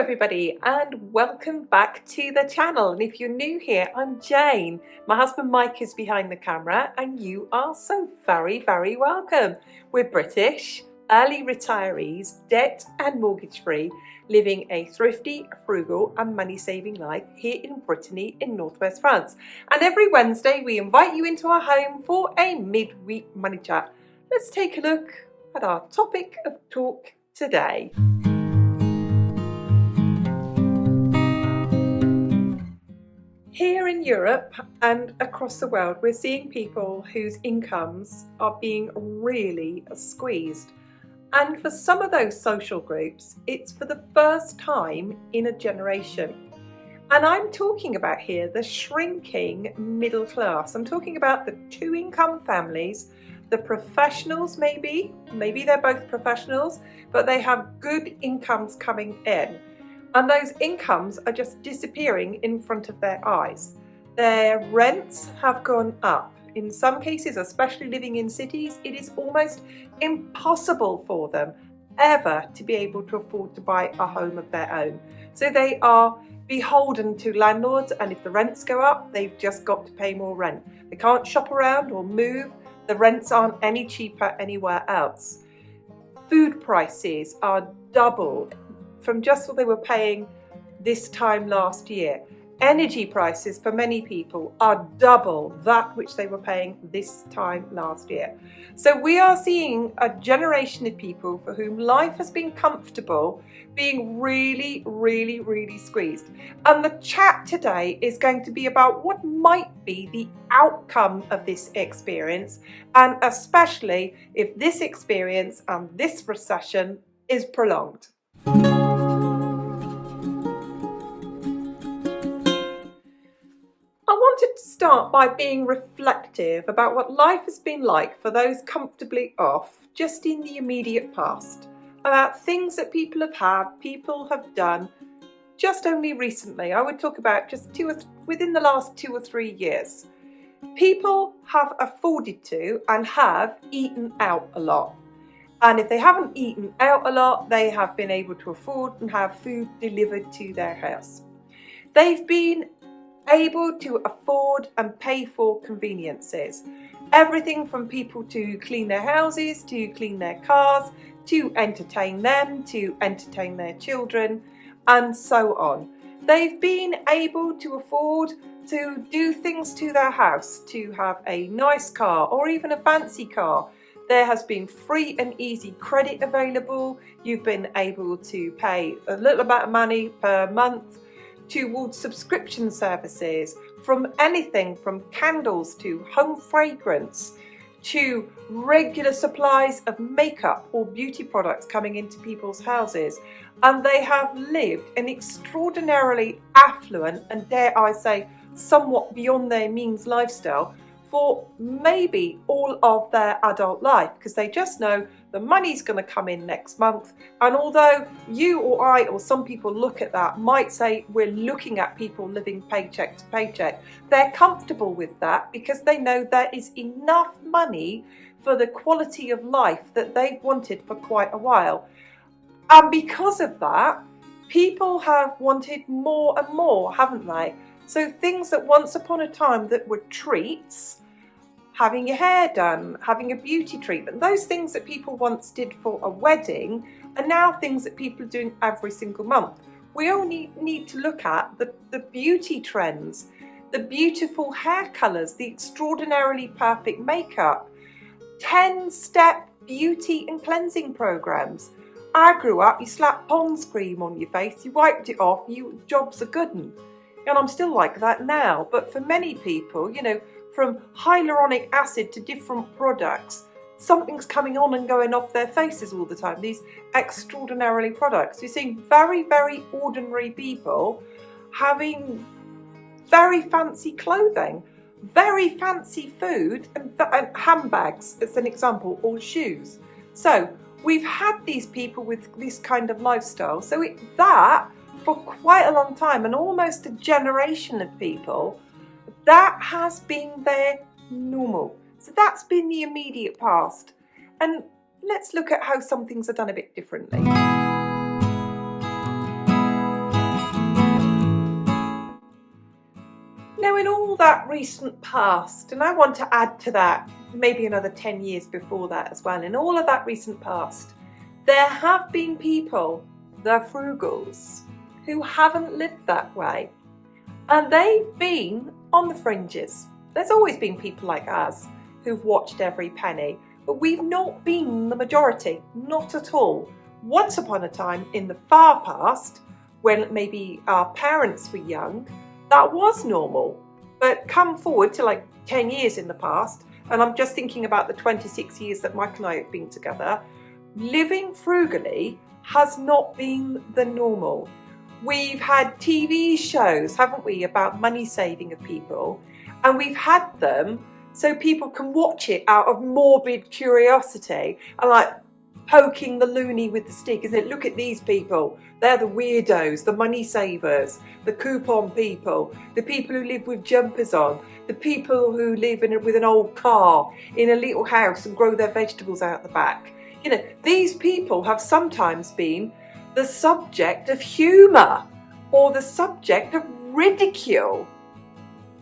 everybody, and welcome back to the channel. And if you're new here, I'm Jane. My husband Mike is behind the camera and you are so very welcome. We're British, early retirees, debt and mortgage free, living a thrifty, frugal and money saving life here in Brittany in northwest France. And every Wednesday we invite you into our home for a mid-week money chat. Let's take a look at our topic of talk today. Here in Europe and across the world, we're seeing people whose incomes are being really squeezed. And for some of those social groups, it's for the first time in a generation. And I'm talking about here the shrinking middle class. I'm talking about the two-income families, the professionals maybe they're both professionals, but they have good incomes coming in. And those incomes are just disappearing in front of their eyes. Their rents have gone up. In some cases, especially living in cities, it is almost impossible for them ever to be able to afford to buy a home of their own. So they are beholden to landlords, and if the rents go up, they've just got to pay more rent. They can't shop around or move. The rents aren't any cheaper anywhere else. Food prices are double from just what they were paying this time last year. Energy prices for many people are double that which they were paying this time last year. So we are seeing a generation of people for whom life has been comfortable being really squeezed. And the chat today is going to be about what might be the outcome of this experience, and especially if this experience and this recession is prolonged. I wanted to start by being reflective about what life has been like for those comfortably off just in the immediate past, about things that people have done just only recently. I would talk about just within the last 2 or 3 years. People have afforded to and have eaten out a lot. And if they haven't eaten out a lot, they have been able to afford and have food delivered to their house. They've been able to afford and pay for conveniences. Everything from people to clean their houses, to clean their cars, to entertain them, to entertain their children, and so on. They've been able to afford to do things to their house, to have a nice car or even a fancy car. There has been free and easy credit available. You've been able to pay a little amount of money per month towards subscription services, from anything from candles to home fragrance to regular supplies of makeup or beauty products coming into people's houses. And they have lived an extraordinarily affluent and, dare I say, somewhat beyond their means lifestyle for maybe all of their adult life, because they just know the money's going to come in next month. And although you or I or some people look at that might say we're looking at people living paycheck to paycheck, they're comfortable with that because they know there is enough money for the quality of life that they've wanted for quite a while. And because of that, people have wanted more and more, haven't they? So things that once upon a time that were treats, having your hair done, having a beauty treatment, those things that people once did for a wedding are now things that people are doing every single month. We only need to look at the beauty trends, the beautiful hair colours, the extraordinarily perfect makeup, 10-step beauty and cleansing programs. I grew up, you slapped Pond's cream on your face, you wiped it off, job's a good one. And I'm still like that now. But for many people, from hyaluronic acid to different products, something's coming on and going off their faces all the time. These extraordinarily products. You're seeing very ordinary people having very fancy clothing, very fancy food, and handbags, as an example, or shoes. So we've had these people with this kind of lifestyle. So that for quite a long time, and almost a generation of people, that has been their normal. So that's been the immediate past. And let's look at how some things are done a bit differently. in all that recent past, and I want to add to that maybe another 10 years before that as well, in all of that recent past, there have been people, the Frugals, who haven't lived that way. And they've been on the fringes. There's always been people like us who've watched every penny, but we've not been the majority, not at all. Once upon a time in the far past, when maybe our parents were young, that was normal. But come forward to like 10 years in the past, and I'm just thinking about the 26 years that Mike and I have been together, living frugally has not been the normal. We've had TV shows, haven't we, about money saving of people, and we've had them so people can watch it out of morbid curiosity and like poking the loony with the stick, isn't it? Look at these people. They're the weirdos, the money savers, the coupon people, the people who live with jumpers on, the people who live with an old car in a little house and grow their vegetables out the back. You know, these people have sometimes been the subject of humour or the subject of ridicule.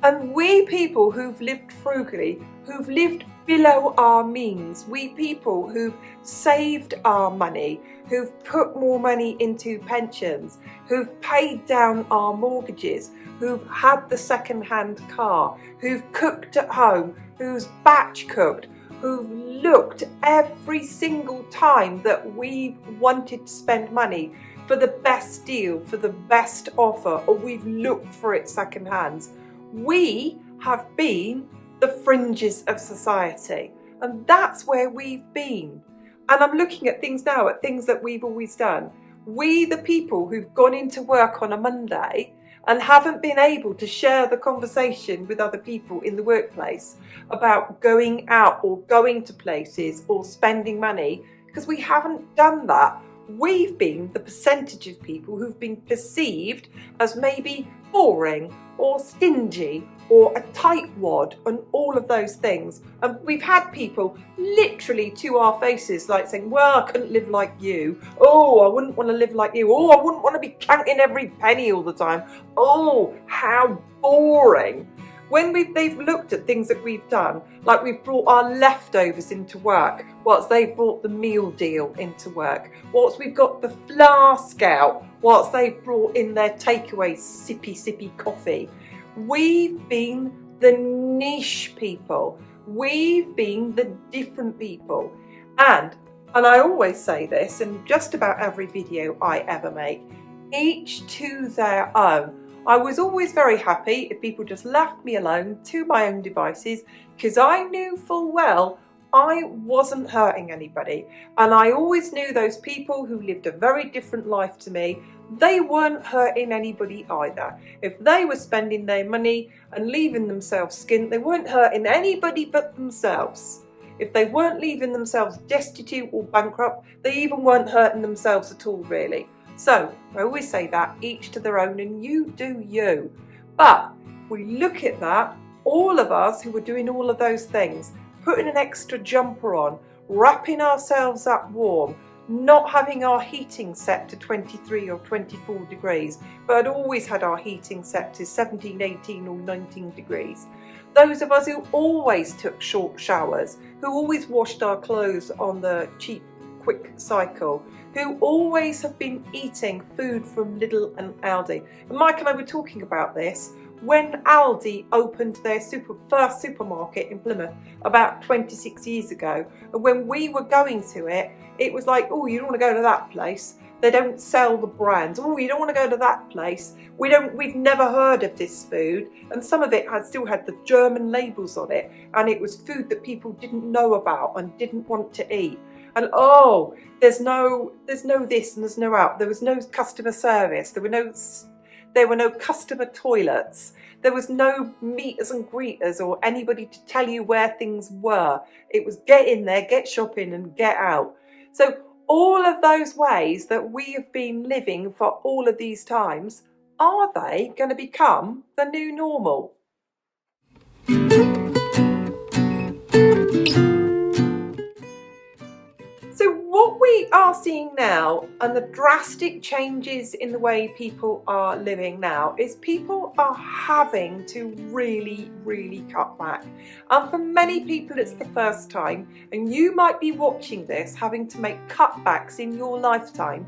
And we people who've lived frugally, who've lived below our means, we people who've saved our money, who've put more money into pensions, who've paid down our mortgages, who've had the second-hand car, who've cooked at home, who's batch cooked, who've looked every single time that we've wanted to spend money for the best deal, for the best offer, or we've looked for it second-hand. We have been the fringes of society, and that's where we've been. And I'm looking at things now, at things that we've always done. We, the people who've gone into work on a Monday and haven't been able to share the conversation with other people in the workplace about going out or going to places or spending money, because we haven't done that. We've been the percentage of people who've been perceived as maybe boring or stingy or a tightwad and all of those things. And we've had people literally to our faces like saying, well, I couldn't live like you. Oh, I wouldn't want to live like you. Oh, I wouldn't want to be counting every penny all the time. Oh, how boring. When they've looked at things that we've done, like we've brought our leftovers into work, whilst they've brought the meal deal into work, whilst we've got the flask out, whilst they've brought in their takeaway sippy coffee. We've been the niche people. We've been the different people. And I always say this in just about every video I ever make, each to their own. I was always very happy if people just left me alone to my own devices, because I knew full well I wasn't hurting anybody. And I always knew those people who lived a very different life to me, they weren't hurting anybody either. If they were spending their money and leaving themselves skint, they weren't hurting anybody but themselves. If they weren't leaving themselves destitute or bankrupt, they even weren't hurting themselves at all, really. So I always say that, each to their own, and you do you. But if we look at that, all of us who were doing all of those things, putting an extra jumper on, wrapping ourselves up warm, not having our heating set to 23 or 24 degrees, but had always had our heating set to 17, 18 or 19 degrees. Those of us who always took short showers, who always washed our clothes on the cheap, quick cycle, who always have been eating food from Lidl and Aldi. And Mike and I were talking about this when Aldi opened their first supermarket in Plymouth about 26 years ago. And when we were going to it, it was like, oh, you don't want to go to that place. They don't sell the brands. Oh, you don't want to go to that place. We've never heard of this food. And some of it still had the German labels on it. And it was food that people didn't know about and didn't want to eat. And oh, there's no this and there's no out. There was no customer service. There were no customer toilets. There was no meeters and greeters or anybody to tell you where things were. It was get in there, get shopping and get out. So all of those ways that we have been living for all of these times, are they going to become the new normal? So what we are seeing now, and the drastic changes in the way people are living now, is people are having to really, really cut back. And for many people it's the first time, and you might be watching this having to make cutbacks in your lifetime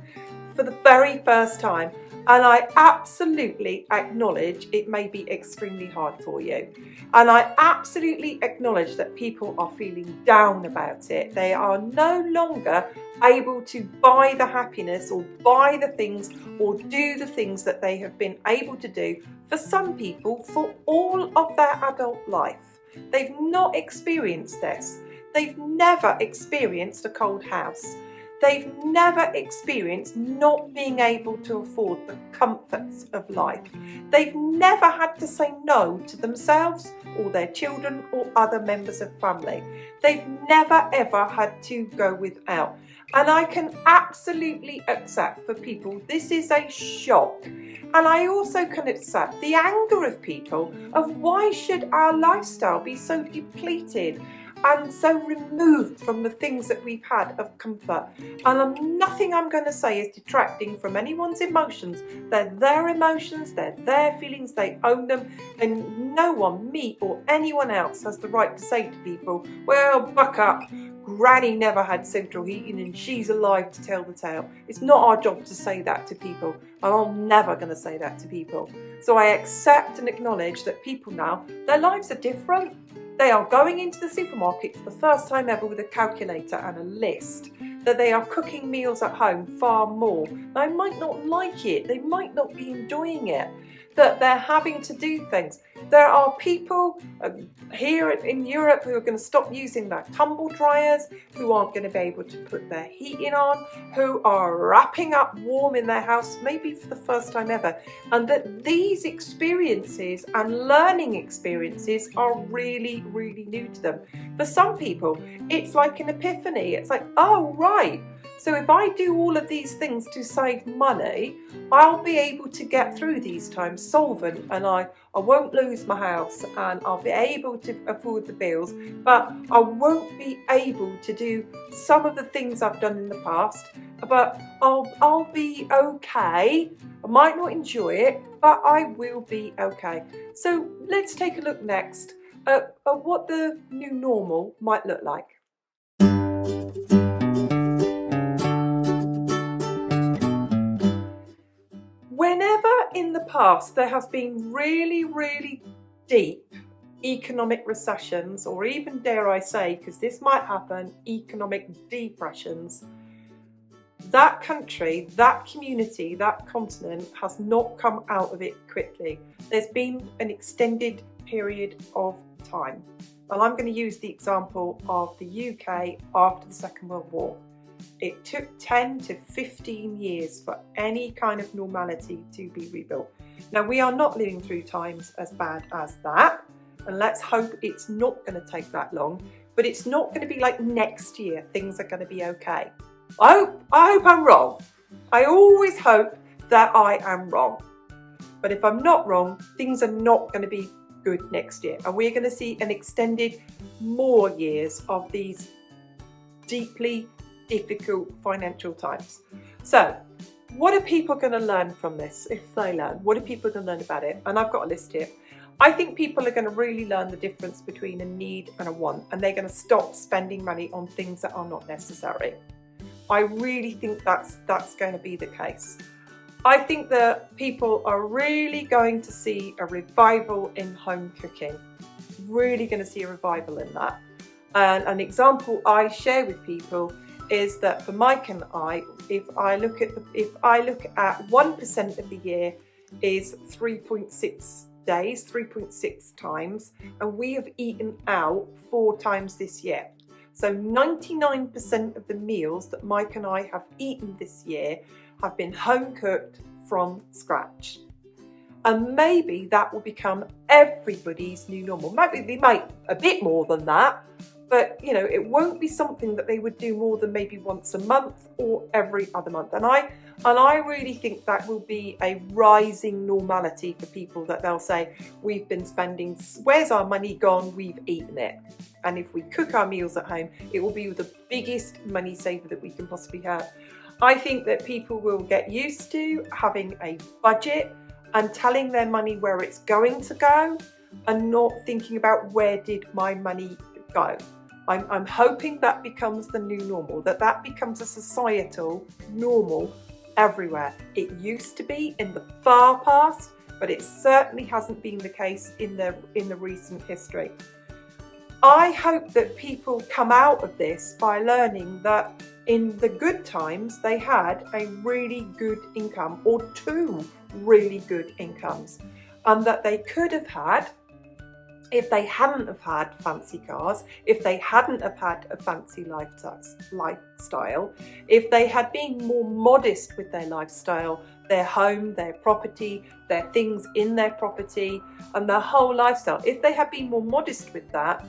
for the very first time. And I absolutely acknowledge it may be extremely hard for you. And I absolutely acknowledge that people are feeling down about it. They are no longer able to buy the happiness or buy the things or do the things that they have been able to do, for some people, for all of their adult life. They've not experienced this. They've never experienced a cold house. They've never experienced not being able to afford the comforts of life. They've never had to say no to themselves or their children or other members of family. They've never ever had to go without. And I can absolutely accept for people this is a shock. And I also can accept the anger of people of why should our lifestyle be so depleted and so removed from the things that we've had of comfort. And nothing I'm going to say is detracting from anyone's emotions. They're their emotions, they're their feelings, they own them, and no one, me or anyone else, has the right to say to people, well, buck up, Granny never had central heating and she's alive to tell the tale. It's not our job to say that to people, and I'm never going to say that to people. So I accept and acknowledge that people now, their lives are different. They are going into the supermarket for the first time ever with a calculator and a list, that they are cooking meals at home far more. They might not like it, they might not be enjoying it, that they're having to do things. There are people here in Europe who are going to stop using their tumble dryers, who aren't going to be able to put their heating on, who are wrapping up warm in their house, maybe for the first time ever. And that these experiences and learning experiences are really, really new to them. For some people, it's like an epiphany. It's like, oh, right. So if I do all of these things to save money, I'll be able to get through these times solvent, and I won't lose my house, and I'll be able to afford the bills, but I won't be able to do some of the things I've done in the past, but I'll be okay. I might not enjoy it, but I will be okay. So let's take a look next at what the new normal might look like. Whenever in the past there has been really, really deep economic recessions, or even, dare I say, because this might happen, economic depressions, that country, that community, that continent has not come out of it quickly. There's been an extended period of time. And I'm going to use the example of the UK after the Second World War. It took 10 to 15 years for any kind of normality to be rebuilt. Now, we are not living through times as bad as that, and let's hope it's not going to take that long, but it's not going to be like next year things are going to be okay. I hope I'm wrong. I always hope that I am wrong. But if I'm not wrong, things are not going to be good next year, and we're going to see an extended more years of these deeply difficult financial times. So what are people going to learn from this? If they learn, what are people going to learn about it? And I've got a list here. I think people are going to really learn the difference between a need and a want, and they're going to stop spending money on things that are not necessary. I really think that's going to be the case. I think that people are really going to see a revival in home cooking. Really going to see a revival in that. And an example I share with people is that for Mike and I, if I look at 1% of the year is 3.6 days, 3.6 times, and we have eaten out 4 times this year. So 99% of the meals that Mike and I have eaten this year have been home cooked from scratch. And maybe that will become everybody's new normal. Maybe they might a bit more than that, but it won't be something that they would do more than maybe once a month or every other month. And And I really think that will be a rising normality for people, that they'll say, we've been spending, where's our money gone? We've eaten it. And if we cook our meals at home, it will be the biggest money saver that we can possibly have. I think that people will get used to having a budget and telling their money where it's going to go and not thinking about where did my money go. I'm hoping that becomes the new normal, that becomes a societal normal everywhere. It used to be in the far past, but it certainly hasn't been the case in the recent history. I hope that people come out of this by learning that in the good times they had a really good income, or two really good incomes, and that they could have had, if they hadn't have had fancy cars, if they hadn't have had a fancy lifestyle, if they had been more modest with their lifestyle, their home, their property, their things in their property, and their whole lifestyle, if they had been more modest with that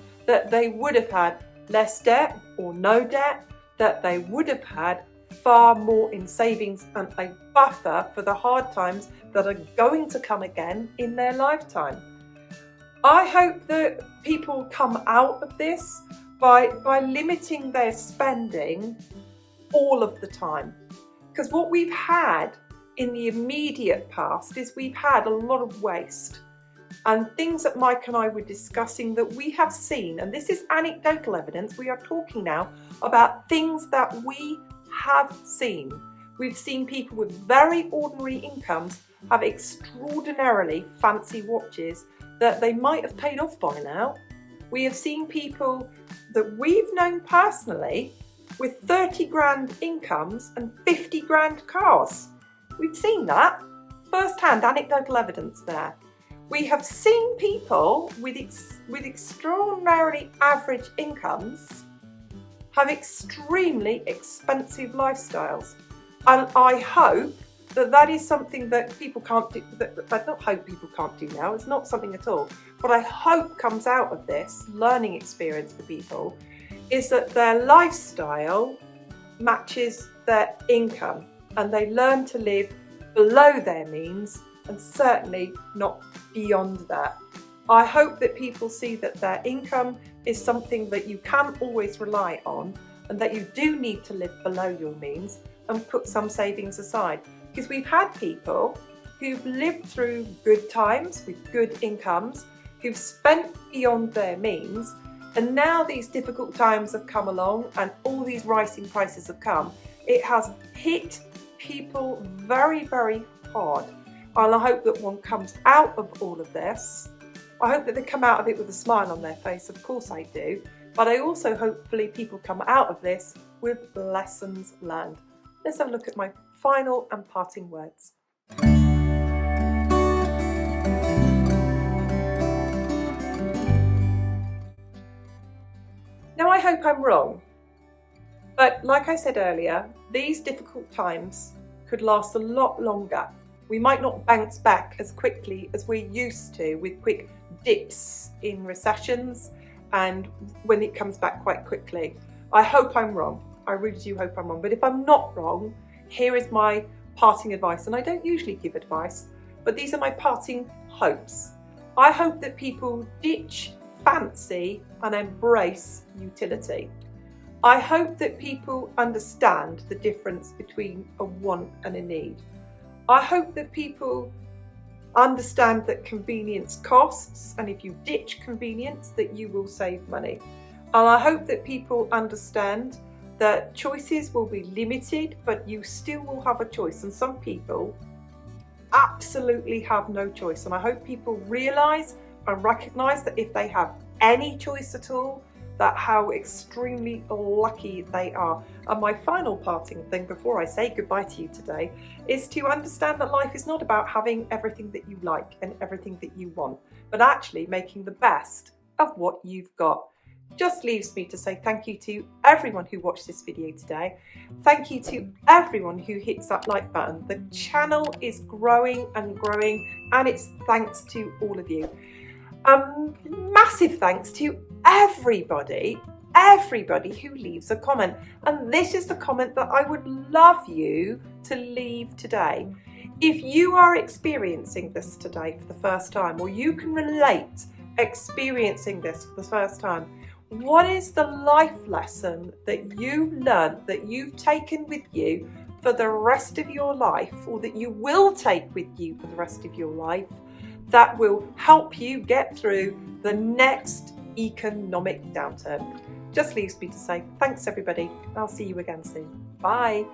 they would have had less debt or no debt, that they would have had far more in savings and a buffer for the hard times that are going to come again in their lifetime. I hope that people come out of this by limiting their spending all of the time. Because what we've had in the immediate past is we've had a lot of waste. And things that Mike and I were discussing that we have seen, and this is anecdotal evidence, we are talking now about things that we have seen. We've seen people with very ordinary incomes have extraordinarily fancy watches that they might have paid off by now. We have seen people that we've known personally with 30 grand incomes and 50 grand cars. We've seen that. First-hand anecdotal evidence there. We have seen people with extraordinarily average incomes have extremely expensive lifestyles. And I hope that is something that people can't do, I don't hope people can't do now, it's not something at all. What I hope comes out of this learning experience for people is that their lifestyle matches their income and they learn to live below their means and certainly not beyond that. I hope that people see that their income is something that you can't always rely on and that you do need to live below your means and put some savings aside. Because we've had people who've lived through good times with good incomes, who've spent beyond their means, and now these difficult times have come along and all these rising prices have come. It has hit people very, very hard. And I hope that one comes out of all of this. I hope that they come out of it with a smile on their face, of course I do. But I also hopefully people come out of this with lessons learned. Let's have a look at my final and parting words. Now I hope I'm wrong, but like I said earlier, these difficult times could last a lot longer. We might not bounce back as quickly as we're used to, with quick dips in recessions and when it comes back quite quickly. I hope I'm wrong. I really do hope I'm wrong. But if I'm not wrong, here is my parting advice. And I don't usually give advice, but these are my parting hopes. I hope that people ditch fancy and embrace utility. I hope that people understand the difference between a want and a need. I hope that people understand that convenience costs, and if you ditch convenience, that you will save money. And I hope that people understand that choices will be limited, but you still will have a choice. And some people absolutely have no choice. And I hope people realise and recognise that if they have any choice at all, that how extremely lucky they are. And my final parting thing before I say goodbye to you today is to understand that life is not about having everything that you like and everything that you want, but actually making the best of what you've got. Just leaves me to say thank you to everyone who watched this video today. Thank you to everyone who hits that like button. The channel is growing and growing, and it's thanks to all of you. Massive thanks to everybody who leaves a comment. And this is the comment that I would love you to leave today, if you are experiencing this today for the first time, or you can relate experiencing this for the first time, what is the life lesson that you learned, that you've taken with you for the rest of your life, or that you will take with you for the rest of your life, that will help you get through the next economic downturn? Just leaves me to say thanks everybody. I'll see you again soon. Bye.